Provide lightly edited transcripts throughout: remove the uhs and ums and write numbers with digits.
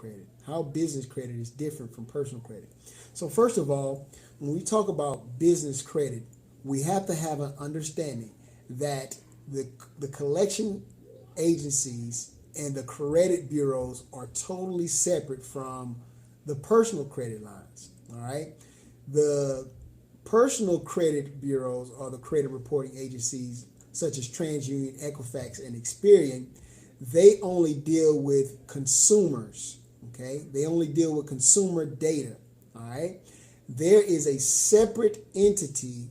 credit, how business credit is different from personal credit. So first of all, when we talk about business credit, we have to have an understanding that the collection agencies and the credit bureaus are totally separate from the personal credit lines. All right. The personal credit bureaus or the credit reporting agencies such as TransUnion, Equifax, and Experian, they only deal with consumers. Okay. They only deal with consumer data. All right. There is a separate entity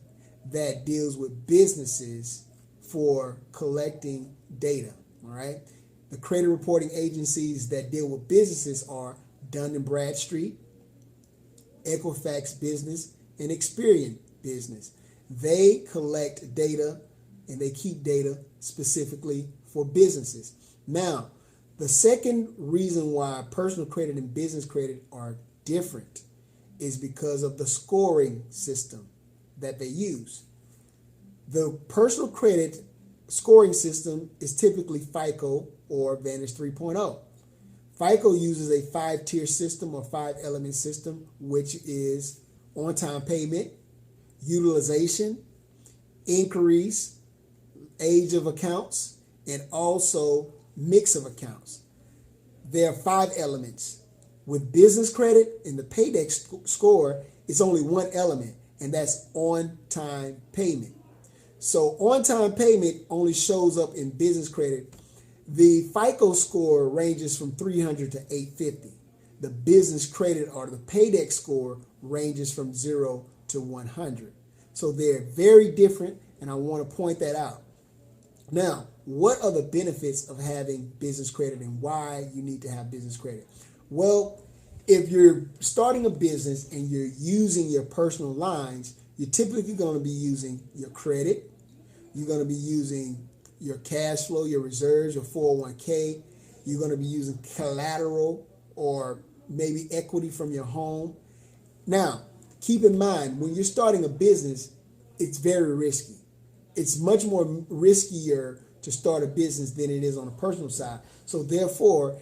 that deals with businesses for collecting data. All right. The credit reporting agencies that deal with businesses are Dun& Bradstreet, Equifax Business, and Experian Business. They collect data and they keep data specifically for businesses. Now, the second reason why personal credit and business credit are different is because of the scoring system that they use. The personal credit scoring system is typically FICO or Vantage 3.0. FICO uses a 5-tier system or 5-element system, which is on-time payment, utilization, inquiries, age of accounts, and also mix of accounts. There are 5 elements. With business credit and the paydex score, it's only one element, and that's on-time payment. So on-time payment only shows up in business credit. The FICO score ranges from 300 to 850. The business credit or the paydex score ranges from 0 to 100. So they're very different, and I want to point that out. Now, what are the benefits of having business credit and why you need to have business credit? Well, if you're starting a business and you're using your personal lines, you're typically going to be using your credit. You're going to be using your cash flow, your reserves, your 401k. You're going to be using collateral or maybe equity from your home. Now, keep in mind, when you're starting a business, it's very risky. It's much more riskier to start a business than it is on a personal side. So therefore,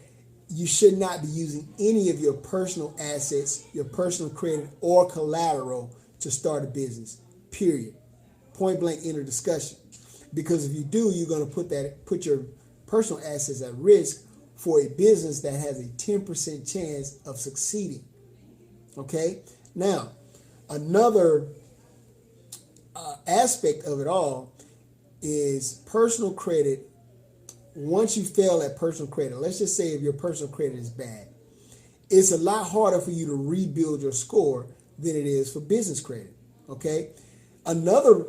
you should not be using any of your personal assets, your personal credit, or collateral to start a business, period. Point blank, end of discussion. Because if you do, you're going to put your personal assets at risk for a business that has a 10% chance of succeeding. Okay? Now, another aspect of it all is personal credit. Once you fail at personal credit, let's just say if your personal credit is bad, it's a lot harder for you to rebuild your score than it is for business credit. Okay? Another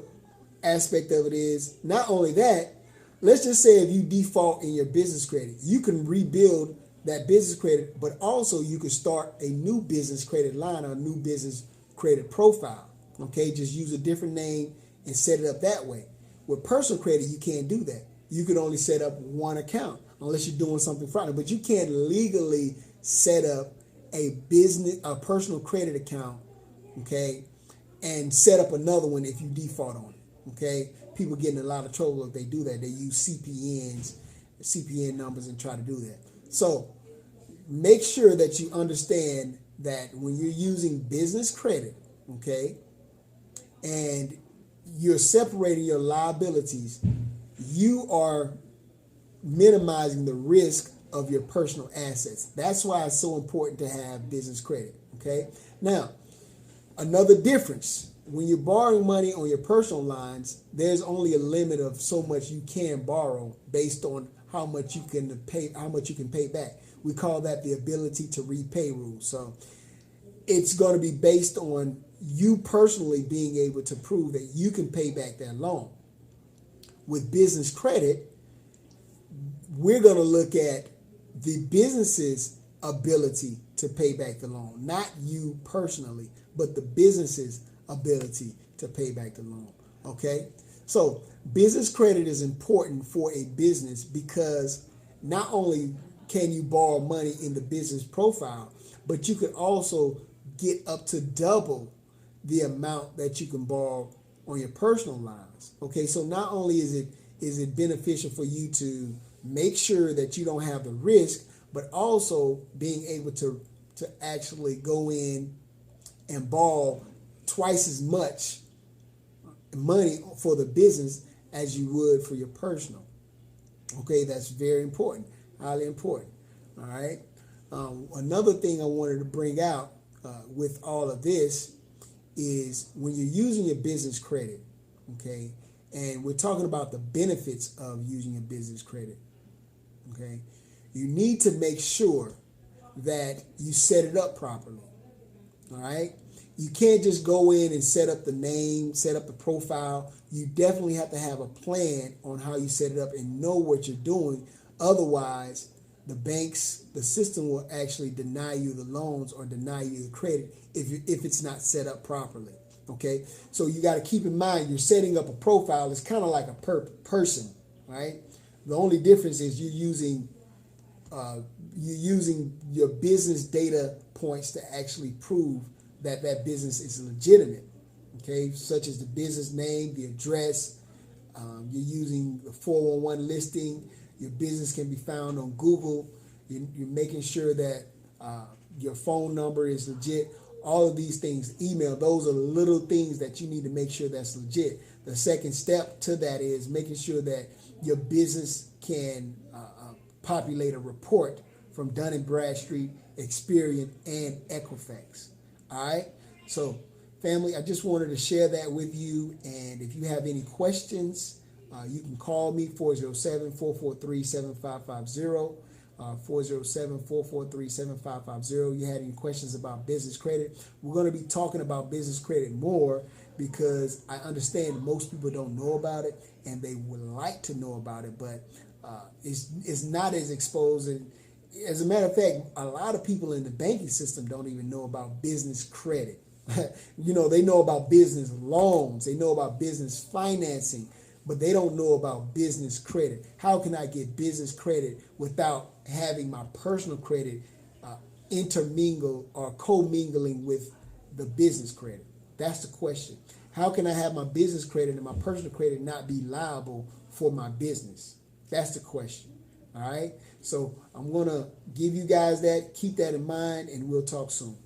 aspect of it is not only that, let's just say if you default in your business credit, you can rebuild that business credit, but also you can start a new business credit line or a new business credit profile. Okay, just use a different name and set it up that way. With personal credit, you can't do that. You can only set up one account unless you're doing something fraudulent, but you can't legally set up a personal credit account, okay, and set up another one if you default on it. Okay, people get in a lot of trouble if they do that. They use CPN numbers and try to do that. So make sure that you understand that when you're using business credit, okay, and you're separating your liabilities, you are minimizing the risk of your personal assets. That's why it's so important to have business credit. Okay. Now, another difference. When you're borrowing money on your personal lines, there's only a limit of so much you can borrow based on how much you can pay back. We call that the ability to repay rule. So it's going to be based on you personally being able to prove that you can pay back that loan. With business credit, we're going to look at the business's ability to pay back the loan, not you personally, but the business's ability to pay back the loan. Okay? So business credit is important for a business because not only can you borrow money in the business profile, but you can also get up to double the amount that you can borrow on your personal lines. Okay, so not only is it beneficial for you to make sure that you don't have the risk, but also being able to actually go in and borrow twice as much money for the business as you would for your personal. Okay, that's very important, highly important. All right. Another thing I wanted to bring out with all of this is when you're using your business credit, okay, and we're talking about the benefits of using your business credit, okay, you need to make sure that you set it up properly. All right. You can't just go in and set up the name, set up the profile. You definitely have to have a plan on how you set it up and know what you're doing. Otherwise, the system will actually deny you the loans or deny you the credit if it's not set up properly. Okay. So you got to keep in mind you're setting up a profile. It's kind of like a person, right? The only difference is you're using your business data points to actually prove that that business is legitimate, okay, such as the business name, the address, you're using the 411 listing, your business can be found on Google, you're making sure that your phone number is legit, all of these things, email, those are little things that you need to make sure that's legit. The second step to that is making sure that your business can populate a report from Dun & Bradstreet, Experian, and Equifax. All right. So, family, I just wanted to share that with you. And if you have any questions, you can call me 407-443-7550. 407-443-7550. You had any questions about business credit? We're going to be talking about business credit more because I understand most people don't know about it and they would like to know about it, but it's not as exposing. As a matter of fact, a lot of people in the banking system don't even know about business credit. They know about business loans, they know about business financing, but they don't know about business credit. How can I get business credit without having my personal credit intermingle or commingling with the business credit? That's the question. How can I have my business credit and my personal credit not be liable for my business? That's the question. All right. So I'm going to give you guys that. Keep that in mind, and we'll talk soon.